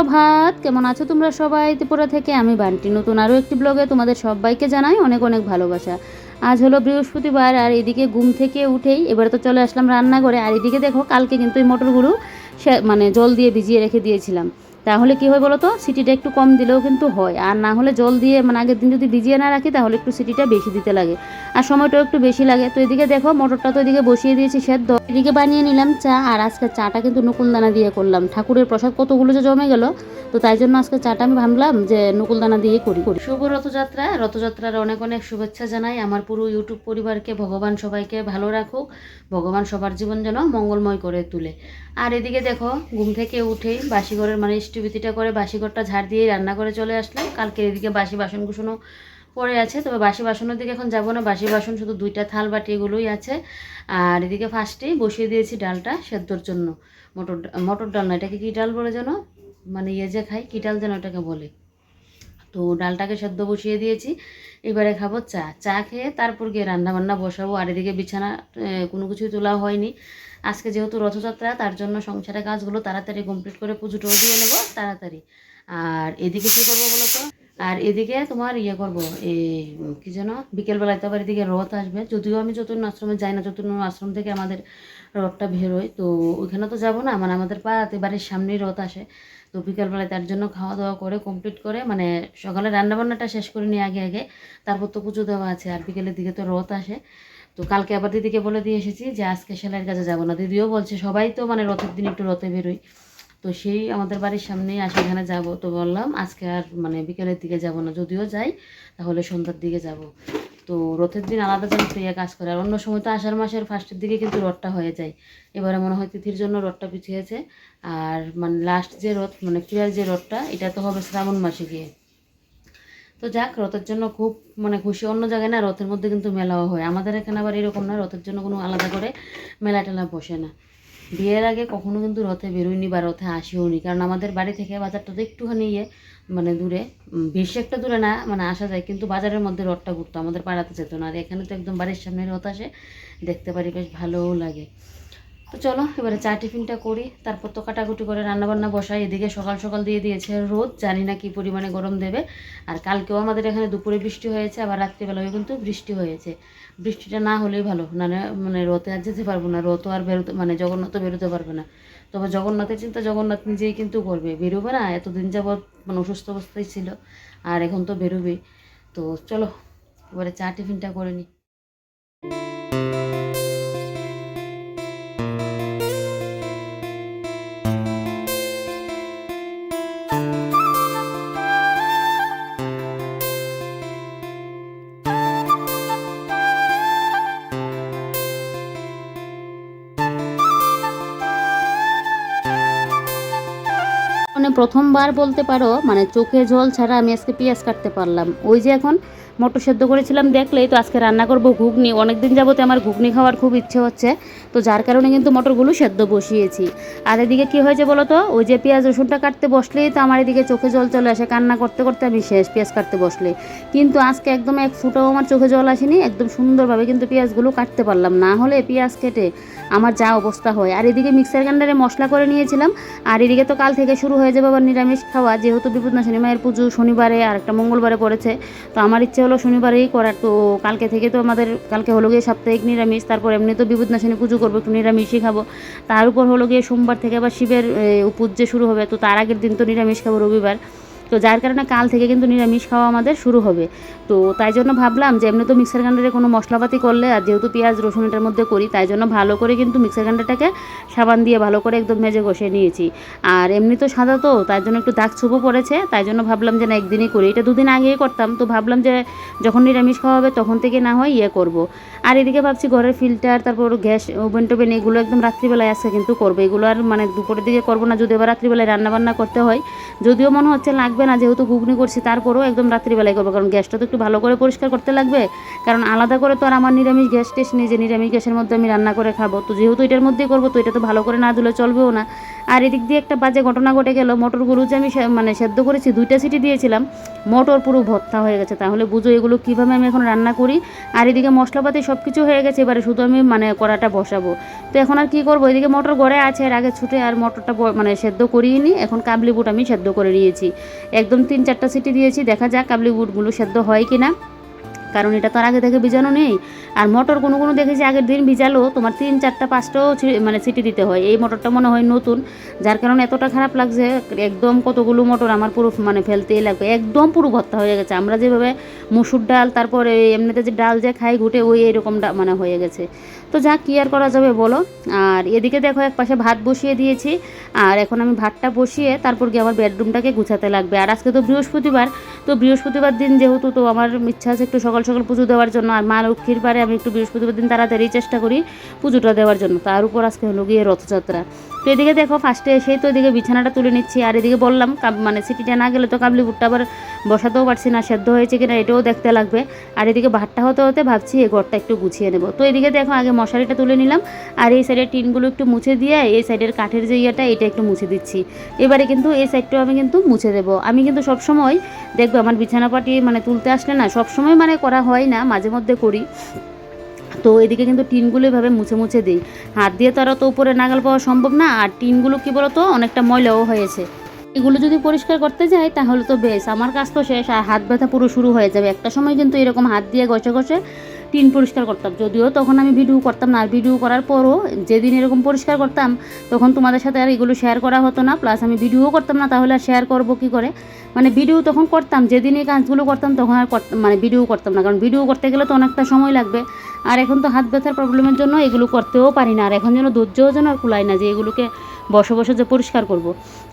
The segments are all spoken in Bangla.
সুপ্রভাত, কেমন আছো তোমরা সবাই? ত্রিপুরা থেকে আমি বান্টি নতুন আরও একটি ব্লগে তোমাদের সবাইকে জানাই অনেক অনেক ভালোবাসা। আজ হলো বৃহস্পতিবার আর এদিকে ঘুম থেকে উঠেই এবারে তো চলে আসলাম রান্নাঘরে। আর এদিকে দেখো, কালকে কিন্তু এই মটরগুলো মানে জল দিয়ে ভিজিয়ে রেখে দিয়েছিলাম। তাহলে কী হয় বলো তো, সিটিটা একটু কম দিলেও কিন্তু হয়, আর না হলে জল দিয়ে মানে আগের দিন যদি ভিজিয়ে না রাখি তাহলে একটু সিটিটা বেশি দিতে লাগে আর সময়টাও একটু বেশি লাগে। তো এদিকে দেখো, মটরটা তো এদিকে বসিয়ে দিয়েছি সেদ্ধ, এদিকে বানিয়ে নিলাম চা। আর আজকে চাটা কিন্তু নকুলদানা দিয়ে করলাম, ঠাকুরের প্রসাদ কতগুলো যে জমে গেল, তো তাই জন্য আজকে চাটা আমি ভাবলাম যে নকুলদানা দিয়ে করি। শুভ রথযাত্রা, রথযাত্রার অনেক অনেক শুভেচ্ছা জানাই আমার পুরো ইউটিউব পরিবারকে। ভগবান সবাইকে ভালো রাখুক, ভগবান সবার জীবন যেন মঙ্গলময় করে তুলে। আর এদিকে দেখো, ঘুম থেকে উঠেই বাসিঘরের মানে ইষ্টবিতিটা করে বাসিঘরটা ঝাড় দিয়ে রান্না করে চলে আসলাম। কালকে এদিকে বাসি বাসন কুসনও পড়ে আছে, তবে বাসি বাসনের দিকে এখন যাবো না, বাসি বাসন শুধু দুইটা থাল বাটি এগুলোই আছে। আর এদিকে ফার্স্টেই বসিয়ে দিয়েছি ডালটা সেদ্ধর জন্য। মটর ডাল না, এটাকে কী ডাল বলে যেন, মানে যে খাই কী ডাল যেন ওটাকে বলে। তো ডালটাকে সেদ্ধ বসিয়ে দিয়েছি, এবারে খাবো চা। চা খেয়ে তারপর গিয়ে রান্না বান্না বসাবো। আর এদিকে বিছানা কোনো কিছুই তোলা হয়নি আজকে, যেহেতু রথযাত্রা, তার জন্য সংসারের কাজগুলো তাড়াতাড়ি কমপ্লিট করে পুজোটাও দিয়ে নেবো তাড়াতাড়ি। আর এদিকে কী করবো বলো তো, আর এদিকে তোমার করবো, এই কী যেন, বিকেলবেলায় তো আবার এদিকে রথ আসবে। যদিও আমি চতুর্ণ আশ্রমে যাই না, চতুর্ণ আশ্রম থেকে আমাদের রথটা বেরোয়, তো ওইখানে তো যাবো না, মানে আমাদের পাড়াতে বাড়ির সামনেই রথ আসে। তো বিকালবেলায় তার জন্য খাওয়া দাওয়া করে কমপ্লিট করে, মানে সকালে রান্নাবান্নাটা শেষ করে নিয়ে আগে আগে, তারপর তো পুজো দেওয়া আছে, আর বিকেলের দিকে তো রথ আসে। তো কালকে আবার দিদিকে বলে দিয়ে এসেছি যে আজকে সেলাইয়ের কাছে যাবো না। দিদিও বলছে সবাই তো মানে রথের দিন একটু রথে বেরোই, তো সেই আমাদের বাড়ির সামনেই আসে, এখানে যাবো। তো বললাম আজকে আর মানে বিকেলের দিকে যাব না, যদিও যাই তাহলে সন্ধ্যার দিকে যাব। তো রথের দিন আলাদা যেন প্রিয়া কাজ করে, আর অন্য সময় তো আষাঢ় মাসের ফার্স্টের দিকে কিন্তু রথটা হয়ে যায়। এবারে মনে হয় তিথির জন্য রথটা পিছিয়েছে। আর মানে লাস্ট যে রথ, মানে প্রিয়ার যে রথটা, এটা তো হবে শ্রাবণ মাসে গিয়ে। তো যাক, রথের জন্য খুব মানে খুশি। অন্য জায়গায় না রথের মধ্যে কিন্তু মেলাও হয়, আমাদের এখানে আবার এরকম না, রথের জন্য কোনো আলাদা করে মেলা টেলা বসে না। বিয়ের আগে কখনো কিন্তু রথে বেরোয়নি বা রথে আসিও নি, কারণ আমাদের বাড়ি থেকে বাজারটা তো একটুখানি মানে দূরে, বেশি একটা দূরে না, মানে আসা যায়, কিন্তু বাজারের মধ্যে রথটা ঘুরতো, আমাদের পাড়াতে যেত না। আর এখানে তো একদম বাড়ির সামনে রথ আসে, দেখতে পারি, বেশ ভালোও লাগে। তো চলো এবারে চা টিফিনটা করি, তারপর তো কাটাকুটি করে রান্নাবান্না বসাই। এদিকে সকাল সকাল দিয়ে দিয়েছে রোদ, জানি না কী পরিমাণে গরম দেবে। আর কালকেও আমাদের এখানে দুপুরে বৃষ্টি হয়েছে, আবার রাত্রিবেলাও কিন্তু বৃষ্টি হয়েছে। বৃষ্টিটা না হলেই ভালো, না মানে রথে আর যেতে পারবো না, রথও আর বেরোতে মানে জগন্নাথও বেরোতে পারবে না। তবে জগন্নাথের চিন্তা জগন্নাথ নিজেই কিন্তু করবে, বেরোবে না, এতদিন যাবৎ মানে অসুস্থ অবস্থায় ছিল, আর এখন তো বেরোবেই। তো চলো এবারে চা টিফিনটা করে নিই। মানে প্রথমবার বলতে পারো, মানে চোখে জল ছাড়া আমি আজকে পেঁয়াজ কাটতে পারলাম। ওই যে এখন মটর সেদ্ধ করেছিলাম দেখলেই তো, আজকে রান্না করব ঘুগনি। অনেক দিন যাবতে আমার ঘুগনি খাওয়ার খুব ইচ্ছে হচ্ছে, তো যার কারণে কিন্তু মটরগুলো সেদ্ধ বসিয়েছি। আর এদিকে কী হয়েছে বলো তো, ওই যে পেঁয়াজ রসুনটা কাটতে বসলেই তো আমার এদিকে চোখে জল চলে আসে, কান্না করতে করতে আমি শেষ পেঁয়াজ কাটতে বসলে। কিন্তু আজকে একদম এক ফুটাও আমার চোখে জল আসেনি, একদম সুন্দরভাবে কিন্তু পেঁয়াজগুলো কাটতে পারলাম। না হলে পেঁয়াজ কেটে আমার যা অবস্থা হয়। আর এদিকে মিক্সার গ্রাইন্ডারে মশলা করে নিয়েছিলাম। আর এদিকে তো কাল থেকে শুরু হয়ে যাবে আবার নিরামিষ খাওয়া, যেহেতু বিপদনাশিনী মায়ের পুজো শনিবারে আর একটা মঙ্গলবারে পড়েছে। তো আমার ইচ্ছে হলো শনিবারেই করার, তো কালকে থেকে তো আমাদের কালকে হলো গিয়ে সাপ্তাহিক নিরামিষ, তারপর এমনি তো বিপদনাশিনী পুজো করবো, একটু নিরামিষই খাবো। তার উপর হলো গিয়ে সোমবার থেকে আবার শিবের পুজো শুরু হবে, তো তার আগের দিন তো নিরামিষ খাবো রবিবার। তো যার কারণে কাল থেকে কিন্তু নিরামিষ খাওয়া আমাদের শুরু হবে। তো তাই জন্য ভাবলাম যে এমনি তো মিক্সার গ্রাইন্ডারে কোনো মশলাপাতি করলে, আর যেহেতু পেঁয়াজ রসুন এটার মধ্যে করি, তাই জন্য ভালো করে কিন্তু মিক্সার গ্রাইন্ডারটাকে সাবান দিয়ে ভালো করে একদম মেজে ঘষে নিয়েছি। আর এমনি তো সাদা, তো তাই জন্য একটু দাগ ছোপও পড়েছে, তাই জন্য ভাবলাম যে না একদিনই করি। এটা দুদিন আগেই করতাম, তো ভাবলাম যে যখন নিরামিষ খাওয়া হবে তখন থেকে না হয় করব। আর এদিকে ভাবছি ঘরের ফিল্টার, তারপর গ্যাস ওভেন টোভেন এগুলো একদম রাত্রিবেলায় আজকে কিন্তু করবো। এগুলো আর মানে দুপুরের দিকে করবো না, যদি এবার রাত্রিবেলায় রান্নাবান্না করতে হয়। যদিও মনে হচ্ছে লাগবে না, যেহেতু ঘুগনি করছি, তারপরেও একদম রাত্রিবেলায় করবো, কারণ গ্যাসটা তো একটু ভালো করে পরিষ্কার করতে লাগবে। কারণ আলাদা করে তো আর আমার নিরামিষ গ্যাস টেস্ট নেই যে নিরামিষ গ্যাসের মধ্যে আমি রান্না করে খাবো। তো যেহেতু এটার মধ্যেই করবো, তো এটা তো ভালো করে না ধুলে চলবেও না। আর এদিক দিয়ে একটা বাজে ঘটনা ঘটে গেল, মটরগুলো যে আমি মানে সেদ্ধ করেছি 2টা সিটি দিয়েছিলাম, মটর পুরো ভর্তা হয়ে গেছে। তাহলে বুঝো এগুলো কীভাবে আমি এখন রান্না করি। আর এদিকে মশলাপাতি সব কিছু হয়ে গেছে, এবারে শুধু আমি মানে কড়াটা বসাবো। তো এখন আর কী করবো, এদিকে মটর গড়ে আছে, এর আগে ছুটে আর মটরটা মানে সেদ্ধ করিয়ে নিই। এখন কাবলি বুট আমি সেদ্ধ করে নিয়েছি, একদম 3-4টা সিটি দিয়েছি, দেখা যাক কাবলি বুটগুলো সেদ্ধ হয় কি না, কারণ এটা তো আর আগে থেকে ভিজানো নেই। আর মটর কোনো কোনো দেখেছি আগের দিন ভিজালো তোমার 3-4টা-5টাও মানে সিটি দিতে হয়। এই মটরটা মনে হয় নতুন, যার কারণে এতটা খারাপ লাগছে। একদম কতগুলো মটর আমার পুরো মানে ফেলতেই লাগবে, একদম পুরো ভর্তা হয়ে গেছে। আমরা যেভাবে মুসুর ডাল তারপরে এমনিতে যে ডাল যে খাই ঘুটে ওই এরকম মানে হয়ে গেছে। তো যা কি আর করা যাবে বলো। আর এদিকে দেখো এক পাশে ভাত বসিয়ে দিয়েছি, আর এখন আমি ভাতটা বসিয়ে তারপর গিয়ে আমার বেডরুমটাকে গুছাতে লাগবে। আর আজকে তো বৃহস্পতিবার, তো বৃহস্পতিবার দিন যেহেতু, তো আমার ইচ্ছা আছে একটু সকাল সকাল পুজো দেওয়ার জন্য। আর মা লক্ষ্মীর পারে আমি একটু বৃহস্পতিবার দিন তাড়াতাড়ি চেষ্টা করি পুজোটা দেওয়ার জন্য। তার উপর আজকে হলো গিয়ে রথযাত্রা। তো এদিকে দেখো ফার্স্টে এসেই তো এদিকে বিছানাটা তুলে নিচ্ছি, আর এদিকে বললাম মানে সিটিটা না গেলে তো কাবলি বুটটা আবার বসাতেও পারছি না, সেদ্ধ হয়েছে কিনা এটাও দেখতে লাগবে। আর এদিকে ভাতটা হতে হতে ভাবছি এই ঘরটা একটু গুছিয়ে নেব। তো এদিকে দেখো আগে মশারিটা তুলে নিলাম, আর এই সাইডের টিনগুলো একটু মুছে দিয়ে এই সাইডের কাঠের যে ইয়েটা এটা একটু মুছে দিচ্ছি। এবারে কিন্তু এই সাইডটাও আমি কিন্তু মুছে দেবো। আমি কিন্তু সবসময় দেখবে আমার বিছানাপাটি মানে তুলতে আসলে না, সবসময় মানে করা হয় না, মাঝে মধ্যে করি। তো এদিকে কিন্তু টিনগুলো এভাবে মুছে মুছে দিই, হাত দিয়ে তারা তো উপরে নাগাল পাওয়া সম্ভব না। আর টিনগুলো কী বলতো অনেকটা ময়লাও হয়েছে, এগুলো যদি পরিষ্কার করতে যাই তাহলে তো বেশ, আমার কাজ তো শেষ, আর হাত ব্যথা পুরো শুরু হয়ে যাবে। একটা সময় কিন্তু এরকম হাত দিয়ে ঘষে ঘষে টিন পরিষ্কার করতাম, যদিও তখন আমি ভিডিও করতাম না। আর ভিডিও করার পরও যেদিন এরকম পরিষ্কার করতাম তখন তোমাদের সাথে আর এগুলো শেয়ার করা হতো না, প্লাস আমি ভিডিও করতাম না, তাহলে আর শেয়ার করবো কী করে। মানে ভিডিও তখন করতাম, যেদিন এই কাজগুলো করতাম তখন আর মানে ভিডিও করতাম না, কারণ ভিডিও করতে গেলে তো অনেকটা সময় লাগবে। আর এখন তো হাত ব্যথার প্রবলেমের জন্য এগুলো করতেও পারি না, আর এখন যেন ধৈর্যও যেন আর কুলায় না যে এগুলোকে বসে বসে যে পরিষ্কার করব।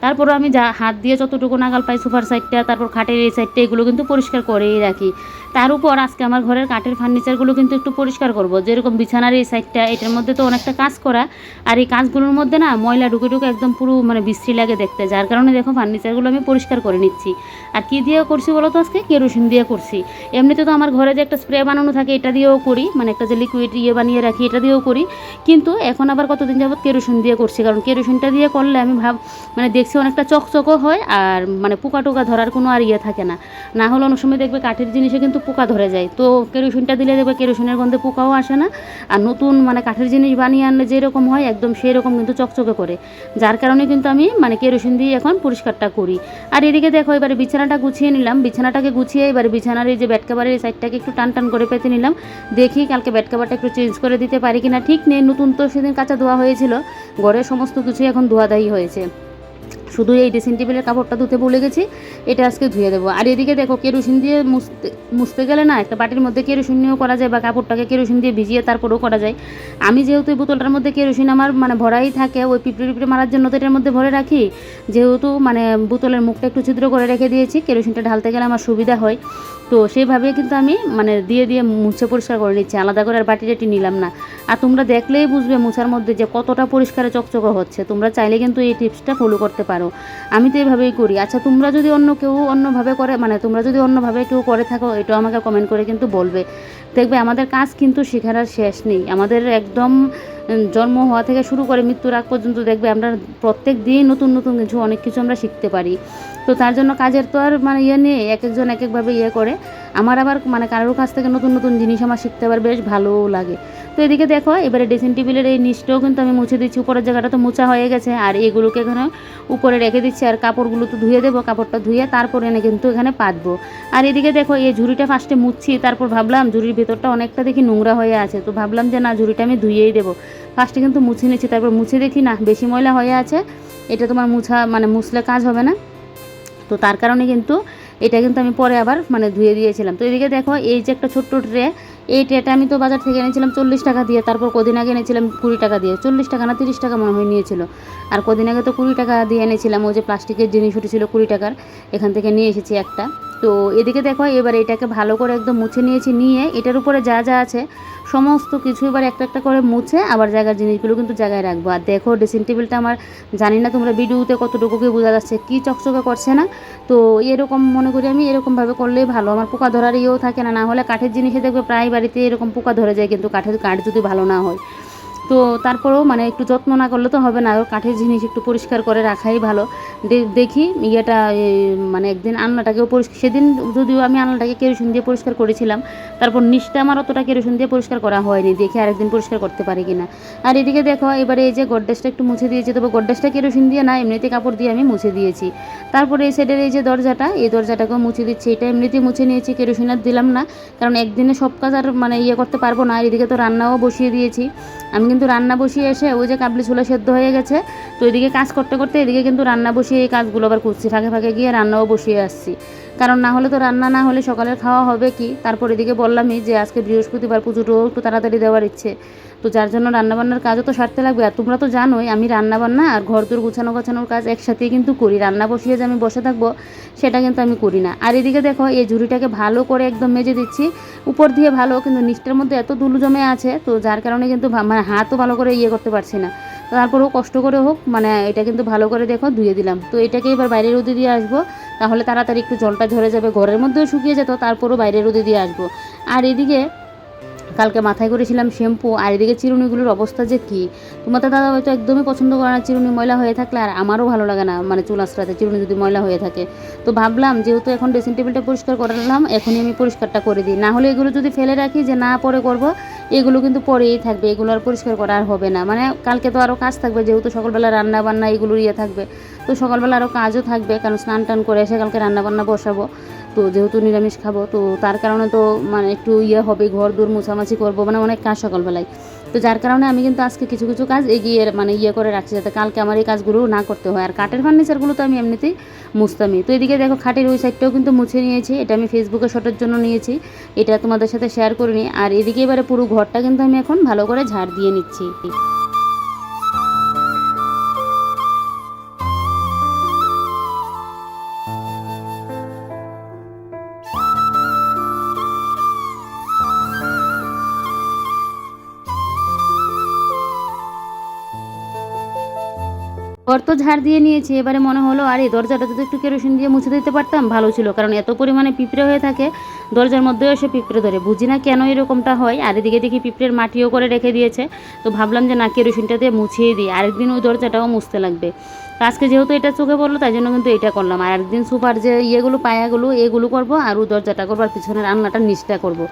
তারপরও আমি যা হাত দিয়ে যতটুকু নাগাল পাই সোফার সাইডটা, তারপর খাটের এই সাইডটা, এগুলো কিন্তু পরিষ্কার করেই রাখি। তার উপর আজকে আমার ঘরের কাঠের ফার্নিচারগুলো কিন্তু একটু পরিষ্কার করব, যেরকম বিছানার এই সাইডটা, এটার মধ্যে তো অনেকটা কাজ করা, আর এই কাজগুলোর মধ্যে না ময়লা ঢুকে ঢুকে একদম পুরো মানে বিশ্রী লাগে দেখতে, যার কারণে দেখো ফার্নিচারগুলো আমি পরিষ্কার করে নিচ্ছি। আর কী দিয়ে করছি বলো তো, আজকে কেরোসিন দিয়ে করছি। এমনিতে তো আমার ঘরে যে একটা স্প্রে বানানো থাকে এটা দিয়েও করি, মানে একটা যে লিকুইড ইয়ে বানিয়ে রাখি এটা দিয়েও করি, কিন্তু এখন আবার কতদিন যাবত কেরোসিন দিয়ে করছি, কারণ কেরোসিনটা দিয়ে করলে আমি মানে দেখছি অনেকটা চকচকও হয়, আর মানে পোকা টোকা ধরার কোনো আর ইয়ে থাকে না। না হলে অনেক সময় দেখবে কাঠের জিনিসে কিন্তু পোকা ধরে যায়, তো কেরোসিনটা দিলে দেখবে কেরোসিনের গন্ধে পোকাও আসে না। আর নতুন মানে কাঠের জিনিস বানিয়ে আনলে যেরকম হয় একদম সেই রকম কিন্তু চকচকে করে, যার কারণে কিন্তু আমি মানে কেরোসিন দিয়ে এখন পরিষ্কারটা করি। আর এদিকে দেখো এবারে বিছানাটা গুছিয়ে নিলাম, বিছানাটাকে গুছিয়ে এবারে বিছানার এই যে বেড কাভারের এই সাইডটাকে একটু টান টান করে পেতে নিলাম। দেখি কালকে বেড কাভারটা একটু চেঞ্জ করে দিতে পারি কিনা, ঠিক নেই। নতুন তো সেদিন কাঁচা ধোয়া হয়েছিল, ঘরের সমস্ত কিছুই এখন ধোয়াধাই হয়েছে, শুধু এই ড্রেসিং টেবিলের কাপড়টা ধুতে ভুলে গেছি, এটা আজকে ধুয়ে দেবো। আর এদিকে দেখো কেরোসিন দিয়ে মুছতে গেলে না একটা বাটির মধ্যে কেরোসিন নিয়েও করা যায়, বা কাপড়টাকে কেরোসিন দিয়ে ভিজিয়ে তারপরেও করা যায়। আমি যেহেতু এই বোতলটার মধ্যে কেরোসিন আমার মানে ভরাই থাকে, ওই পিঁপড়ে পিঁপড়ে মারার জন্য তো এটার মধ্যে ভরে রাখি, যেহেতু মানে বোতলের মুখটা একটু ছিদ্র করে রেখে দিয়েছি, কেরোসিনটা ঢালতে গেলে আমার সুবিধা হয়। তো সেইভাবে কিন্তু আমি মানে দিয়ে দিয়ে মুছে পরিষ্কার করে নিচ্ছি, আলাদা করে আর বাটি টাটি নিলাম না। আর তোমরা দেখলেই বুঝবে মোছার মধ্যে যে কতটা পরিষ্কারে চকচকে হচ্ছে। তোমরা চাইলে কিন্তু এই টিপসটা ফলো করতে পারো, আমি তো এইভাবেই করি। আচ্ছা তোমরা যদি অন্য কেউ অন্যভাবে করে, মানে তোমরা যদি অন্যভাবে কেউ করে থাকো এটাও আমাকে কমেন্ট করে কিন্তু বলবে। দেখবে আমাদের কাজ কিন্তু শেখার আর শেষ নেই, আমাদের একদম জন্ম হওয়া থেকে শুরু করে মৃত্যুর আগ পর্যন্ত দেখবে আমরা প্রত্যেক দিন নতুন নতুন কিছু অনেক কিছু আমরা শিখতে পারি। তো তার জন্য কাজের তো আর মানে ইয়ে নিয়ে এক একজন এক একভাবে ইয়ে করে, আমার আবার মানে কারোর কাছ থেকে নতুন নতুন জিনিস আমার শিখতে আবার বেশ ভালোও লাগে। তো এদিকে দেখো এবারে ড্রেসিং টেবিলের এই নিচটাও কিন্তু আমি মুছে দিচ্ছি, উপরের জায়গাটা তো মোছা হয়ে গেছে, আর এগুলোকে এখানে উপরে রেখে দিচ্ছি। আর কাপড়গুলো তো ধুয়ে দেবো, কাপড়টা ধুয়ে তারপরে এনে কিন্তু এখানে পাতবো। আর এদিকে দেখো এই ঝুড়িটা ফার্স্টে মুছছি, তারপর ভাবলাম ঝুড়ির ভেতরটা অনেকটা দেখি নোংরা হয়ে আছে, তো ভাবলাম যে না ঝুড়িটা আমি ধুয়েই দেবো। ফার্স্টে কিন্তু মুছে নিচ্ছি, তারপর মুছে দেখি না বেশি ময়লা হয়ে আছে, এটা তোমার মানে মুছলে কাজ হবে না, তো তার কারণে কিন্তু এটা কিন্তু আমি পরে আবার মানে ধুয়ে দিয়েছিলাম। তো এদিকে দেখো এই যে একটা ছোট্ট ট্রে, এই ট্রেটা আমি তো বাজার থেকে এনেছিলাম 40 টাকা দিয়ে, তারপর কদিন আগে এনেছিলাম 20 টাকা দিয়ে, 40 টাকা না 30 টাকা মনে হয় নিয়েছিল। আর কদিন আগে তো 20 টাকা দিয়ে এনেছিলাম, ওই যে প্লাস্টিকের জিনিস উঠেছিল 20 টাকার, এখান থেকে নিয়ে এসেছি একটা। তো এদিকে দেখো এবার এটাকে ভালো করে একদম মুছে নিয়েছি, নিয়ে এটার উপরে যা যা আছে সমস্ত কিছু এবার একটা একটা করে মুছে আবার জায়গার জিনিসগুলো কিন্তু জায়গায় রাখবো। আর দেখো ড্রেসিং টেবিলটা আমার জানি না তোমরা ভিডিওতে কতটুকু কি বোঝা যাচ্ছে, কি চকচকে করছে না। তো এরকম মনে করি আমি এরকমভাবে করলেই ভালো, আমার পোকা ধরার ইয়েও থাকে না। না হলে কাঠের জিনিসে দেখবে প্রায় বাড়িতে এরকম পোকা ধরে যায়, কিন্তু কাঠের কাঠ যদি ভালো না হয়। তো তারপরেও মানে একটু যত্ন না করলে তো হবে না, কাঠের জিনিস একটু পরিষ্কার করে রাখাই ভালো। দেখি ইয়েটা মানে একদিন আলনাটাকেও পরিষ্কার, সেদিন যদিও আমি আলনাটাকে কেরোসিন দিয়ে পরিষ্কার করেছিলাম, তারপর নিচটা আমার অতটা কেরোসিন দিয়ে পরিষ্কার করা হয়নি, দেখি আরেকদিন পরিষ্কার করতে পারি কিনা। আর এদিকে দেখো এবারে এই যে গডরেজটা একটু মুছে দিয়েছি, তবে গডরেজটা কেরোসিন দিয়ে না, এমনিতে কাপড় দিয়ে আমি মুছে দিয়েছি। তারপরে এই সাইডের এই যে দরজাটা, এই দরজাটাকেও মুছে দিচ্ছি, এটা এমনিতেই মুছে নিয়েছি, কেরোসিন আর দিলাম না, কারণ একদিনে সব কাজ আর মানে ইয়ে করতে পারবো না। আর এদিকে তো রান্নাও বসিয়ে দিয়েছি আমি, কিন্তু রান্না বসিয়ে এসে ওই যে কাবলি ছোলা সেদ্ধ হয়ে গেছে, তো এদিকে কাজ করতে করতে এদিকে কিন্তু রান্না বসিয়ে এই কাজগুলো আবার করছি, ফাঁকে ফাঁকে গিয়ে রান্নাও বসিয়ে আসছি, কারণ না হলে তো রান্না না হলে সকালের খাওয়া হবে কি। তারপর এদিকে বললামই যে আজকে বৃহস্পতিবার, পুজোটাও একটু তাড়াতাড়ি দেওয়ার ইচ্ছে, তো যার জন্য রান্নাবান্নার কাজও তো সারতে লাগবে। আর তোমরা তো জানোই আমি রান্নাবান্না আর ঘর দূর গোছানোর কাজ একসাথেই কিন্তু করি, রান্না বসিয়ে যে আমি বসে থাকবো সেটা কিন্তু আমি করি না। আর এদিকে দেখো এই ঝুড়িটাকে ভালো করে একদম মেজে দিচ্ছি, উপর দিয়ে ভালো, কিন্তু নিচটার মধ্যে এত ধুলো জমে আছে, তো যার কারণে কিন্তু মানে হাতও ভালো করে ইয়ে করতে পারছি না। তারপরেও কষ্ট করে হোক মানে এটা কিন্তু ভালো করে দেখো ধুয়ে দিলাম। তো এটাকে এবার বাইরে রোদে দিয়ে আসবো, তাহলে তাড়াতাড়ি একটু জলটা ঝরে যাবে, ঘরের মধ্যেও শুকিয়ে যেত, তারপরও বাইরে রোদে দিয়ে আসবো। আর এদিকে কালকে মাথায় করেছিলাম শ্যাম্পু, আর এদিকে চিরুনিগুলোর অবস্থা যে কী, তোমাদের দাদা হয়তো একদমই পছন্দ করে না চিরুনি ময়লা হয়ে থাকলে, আর আমারও ভালো লাগে না মানে চুল আঁচড়াতে চিরুনি যদি ময়লা হয়ে থাকে। তো ভাবলাম যেহেতু এখন ড্রেসিং টেবিলটা পরিষ্কার করলাম, এখনই আমি পরিষ্কারটা করে দিই, না হলে এগুলো যদি ফেলে রাখি যে না পরে করব, এগুলো কিন্তু পরেই থাকবে, এগুলো আর পরিষ্কার করা আর হবে না। মানে কালকে তো আরও কাজ থাকবে, যেহেতু সকালবেলা রান্না বান্না এগুলো ইয়ে থাকবে, তো সকালবেলা আরও কাজও থাকবে, কারণ স্নান টান করে এসে কালকে রান্না বান্না বসাবো, তো যেহেতু নিরামিষ খাবো, তো তার কারণে তো মানে একটু ইয়ে হবে, ঘর দূর মোছামাছি করবো, মানে অনেক কাজ সকালবেলায়। তো যার কারণে আমি কিন্তু আজকে কিছু কিছু কাজ এগিয়ে মানে ইয়ে করে রাখছি, যাতে কালকে আমার এই কাজগুলো না করতে হয়। আর কাঠের ফার্নিচারগুলো তো আমি এমনিতেই মুছতামই। তো এদিকে দেখো খাটের ওই সাইডটাও কিন্তু মুছে নিয়েছি, এটা আমি ফেসবুকে শটের জন্য নিয়েছি, এটা তোমাদের সাথে শেয়ার করিনি। আর এদিকে এবারে পুরো ঘরটা কিন্তু আমি এখন ভালো করে ঝাড় দিয়ে নিচ্ছি। ঘর তো ঝাড় দিয়ে নিয়েছি, এবারে মনে হলো আর এই দরজাটা যদি একটু কেরোসিন দিয়ে মুছে দিতে পারতাম ভালো ছিল, কারণ এত পরিমাণে পিঁপড়ে হয়ে থাকে দরজার মধ্যেও এসে পিঁপড়ে ধরে, বুঝি না কেন এরকমটা হয়। আর এদিকে দেখি পিঁপড়ের মাটিও করে রেখে দিয়েছে, তো ভাবলাম যে না কেরোসিনটা দিয়ে মুছিয়ে দিই, আরেকদিন ওই দরজাটাও মুছতে লাগবে। তো আজকে যেহেতু এটা চোখে পড়লো তাই জন্য কিন্তু এটা করলাম, আর একদিন সুপার যে ইয়েগুলো পায়াগুলো এগুলো করবো, আর ওই দরজাটা করবো, আর পিছনের আলনাটার নিচটা করবো।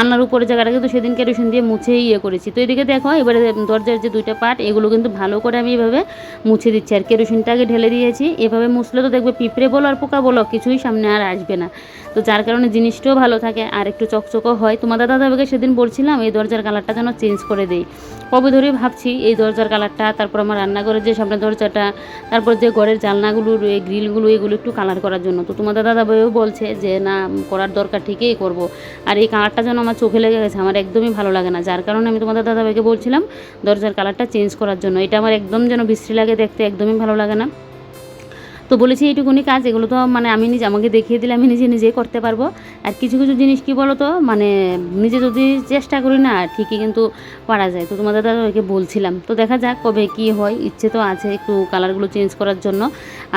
আলনার উপরে জায়গাটা কিন্তু সেদিন কেরোসিন দিয়ে মুছে ইয়ে করেছি। তো এদিকে দেখো এবারে দরজার যে দুইটা পার্ট এগুলো কিন্তু ভালো করে আমি এভাবে মুছে দিচ্ছি, আর কেরোসিনটাকে ঢেলে দিয়েছি। এভাবে মুছলে তো দেখবে পিঁপড়ে বলো আর পোকা বলো কিছুই সামনে আর আসবে না, তো যার কারণে জিনিসটাও ভালো থাকে আর একটু চকচকও হয়। তোমাদের দাদাভাইকে সেদিন বলছিলাম এই দরজার কালারটা যেন চেঞ্জ করে দেই, কবে ধরেই ভাবছি এই দরজার কালারটা, তারপর আমার রান্নাঘরের যে সামনে দরজাটা, তারপর যে ঘরের জানলাগুলোর এই গ্রিলগুলো এগুলো একটু কালার করার জন্য। তো তোমাদের দাদাভাইও বলছে যে না করার দরকার, ঠিকই করব। আর এই কালারটা যেন আমার চোখে লেগে গেছে, আমার একদমই ভালো লাগে না, যার কারণে আমি তোমাদের দাদাভাইকে বলছিলাম দরজার কালারটা চেঞ্জ করার জন্য। এটা আমার একদম যেন বিশ্রী লাগে দেখতে, একদমই ভালো লাগে না। তো বলেছি এইটুকুনি কাজ, এগুলো তো মানে আমি নিজে আমাকে দেখিয়ে দিলে আমি নিজে নিজেই করতে পারবো। আর কিছু কিছু জিনিস কি বলো তো মানে নিজে যদি চেষ্টা করি না ঠিকই কিন্তু পারা যায়। তো তোমাদের দাদাকে বলছিলাম, তো দেখা যাক কবে কি হয়, ইচ্ছে তো আছে একটু কালারগুলো চেঞ্জ করার জন্য।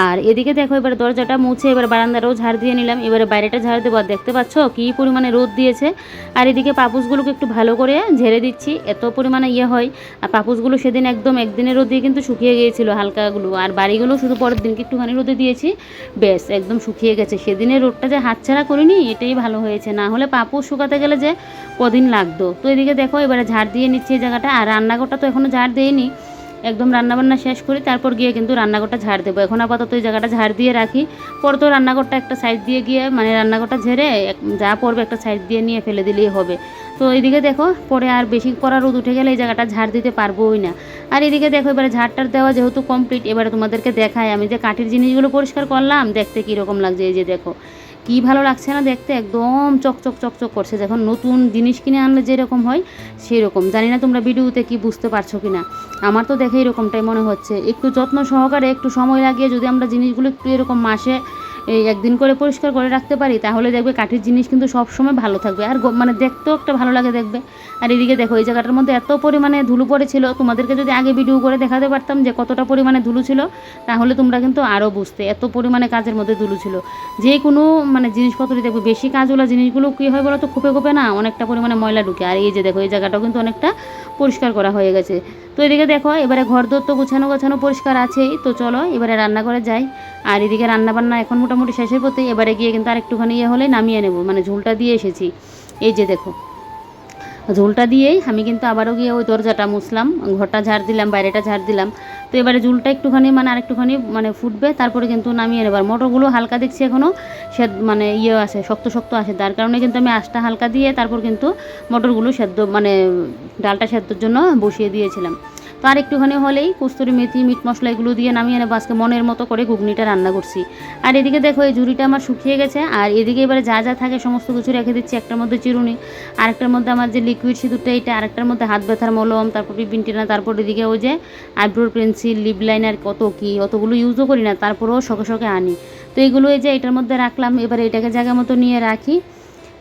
আর এদিকে দেখো এবার দরজাটা মুছে এবার বারান্দাটাও ঝাড় দিয়ে নিলাম, এবারে বাইরেটা ঝাড় দেবো। আর দেখতে পাচ্ছ কী পরিমাণে রোদ দিয়েছে। আর এদিকে পাপুসগুলোকে একটু ভালো করে ঝেড়ে দিচ্ছি, এত পরিমাণে ইয়ে হয়। আর পাপুসগুলো সেদিন একদম একদিনের রোদ দিয়ে কিন্তু শুকিয়ে গিয়েছিলো হালকাগুলো, আর বাড়িগুলো শুধু পরের দিনকে একটুখানি রোদে দিয়েছি, বেশ একদম শুকিয়ে গেছে। সেদিনের রোদটা যে হাতছাড়া করিনি এটাই ভালো হয়েছে, না হলে পাপোশ শুকাতে গেলে যে কদিন লাগতো। তো এদিকে দেখো এবারে ঝাড় দিয়ে নিচ্ছি এই জায়গাটা। আর রান্নাঘরটা তো এখনও ঝাড় দিইনি, একদম রান্নাবান্না শেষ করি তারপর গিয়ে কিন্তু রান্নাঘরটা ঝাড় দেবো। এখন আপাতত এই জায়গাটা ঝাড় দিয়ে রাখি, পরে তো রান্নাঘরটা একটা সাইড দিয়ে গিয়ে মানে রান্নাঘরটা ঝেড়ে যা পড়বে একটা সাইড দিয়ে নিয়ে ফেলে দিলেই হবে। তো এদিকে দেখো পরে আর বেশি করা রোদ উঠে গেলে এই জায়গাটা ঝাড় দিতে পারবোই না। আর এদিকে দেখো এবারে ঝাড়টার দেওয়া যেহেতু কমপ্লিট, এবারে তোমাদেরকে দেখাই আমি যে কাঠের জিনিসগুলো পরিষ্কার করলাম, দেখতে কীরকম লাগছে। এই যে দেখো কী ভালো লাগছে না দেখতে, একদম চকচক চকচক করছে, যখন নতুন জিনিস কিনে আনলে যেরকম হয় সেই রকম। জানি না তোমরা ভিডিওতে কি বুঝতে পারছো কি না, আমার তো দেখে এরকমটাই মনে হচ্ছে। একটু যত্ন সহকারে একটু সময় লাগিয়ে যদি আমরা জিনিসগুলো একটু এরকম মাসে এই একদিন করে পরিষ্কার করে রাখতে পারি, তাহলে দেখবে কাঠের জিনিস কিন্তু সব সময় ভালো থাকবে, আর মানে দেখতেও একটা ভালো লাগে দেখবে। আর এদিকে দেখো এই জায়গাটার মধ্যে এত পরিমাণে ধুলো পড়েছিল, তোমাদেরকে যদি আগে ভিডিও করে দেখাতে পারতাম যে কতটা পরিমাণে ধুলো ছিল, তাহলে তোমরা কিন্তু আরও বুঝতে এত পরিমাণে কাজের মধ্যে ধুলো ছিল। যে কোনো মানে জিনিসপত্রই দেখবে বেশি কাজওয়ালা জিনিসগুলো কী হয় বলো তো, খোপে খোপে না অনেকটা পরিমাণে ময়লা ঢুকে। আর এই যে দেখো এই জায়গাটাও কিন্তু অনেকটা পরিষ্কার করা হয়ে গেছে। তো এদিকে দেখো এবারে ঘর দোর তো গোছানো গোছানো পরিষ্কার আছেই, তো চলো এবারে রান্নাঘরে যাই। আর এদিকে রান্নাবান্না এখন মোটামুটি শেষের পথে, এবারে গিয়ে কিন্তু আরেকটুখানি হলে নামিয়ে নেব, মানে ঝোলটা দিয়ে এসেছি। এই যে দেখো ঝোলটা দিয়েই আমি কিন্তু আবারও গিয়ে ওই দরজাটা মুছলাম, ঘরটা ঝাড় দিলাম, বাইরেটা ঝাড় দিলাম। তো এবারে ঝোলটা একটুখানি মানে আরেকটুখানি মানে ফুটবে, তারপরে কিন্তু নামিয়ে নেবার। মটরগুলো হালকা দেখছি এখনও মানে আছে, শক্ত শক্ত আছে, তার কারণে কিন্তু আমি আঁচটা হালকা দিয়ে তারপর কিন্তু মটরগুলো সেদ্ধ মানে ডালটা সেদ্ধর জন্য বসিয়ে দিয়েছিলাম। তো আর একটুখানি হলেই কস্তুরি মেথি মিট মশলা এগুলো দিয়ে নামিয়ে নেবো। আজকে মনের মতো করে ঘুগনিটা রান্না করছি। আর এদিকে দেখো এই ঝুড়িটা আমার শুকিয়ে গেছে, আর এদিকে এবারে যা যা থাকে সমস্ত কিছু রেখে দিচ্ছি। একটার মধ্যে চিরুনি, আরেকটার মধ্যে আমার যে লিকুইড সিঁদুরটা এটা, আরেকটার মধ্যে হাত ব্যথার মলম, তারপর পিপিনটিনা, তারপর এদিকে ওই যে আইব্রোর পেন্সিল, লিপ লাইনার, কত কি, অতগুলো ইউজও করি না, তারপরেও শখে শখে আনি। তো এগুলো এই যে এটার মধ্যে রাখলাম, এবারে এটাকে জায়গা মতো নিয়ে রাখি।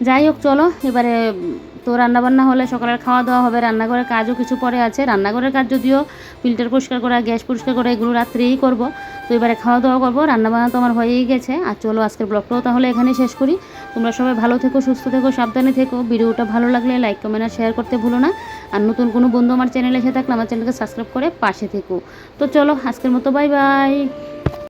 যাই হোক চলো এবারে তো রান্নাবান্না হলে সকালের খাওয়া দাওয়া হবে, রান্নাঘরের কাজও কিছু পরে আছে। রান্নাঘরের কাজ যদিও ফিল্টার পরিষ্কার করা, গ্যাস পরিষ্কার করা এগুলো রাত্রেই করব। তো এবারে খাওয়া দাওয়া করবো, রান্নাবান্না তো আমার হয়েই গেছে। আর চলো আজকের ব্লগটাও তাহলে এখানে শেষ করি। তোমরা সবাই ভালো থেকো, সুস্থ থেকো, সাবধানে থেকো। ভিডিওটা ভালো লাগলে লাইক কমেন্ট আর শেয়ার করতে ভুলো না। আর নতুন কোনো বন্ধু আমার চ্যানেলে এসে থাকলে আমার চ্যানেলকে সাবস্ক্রাইব করে পাশে থেকো। তো চলো আজকের মতো বাই বাই।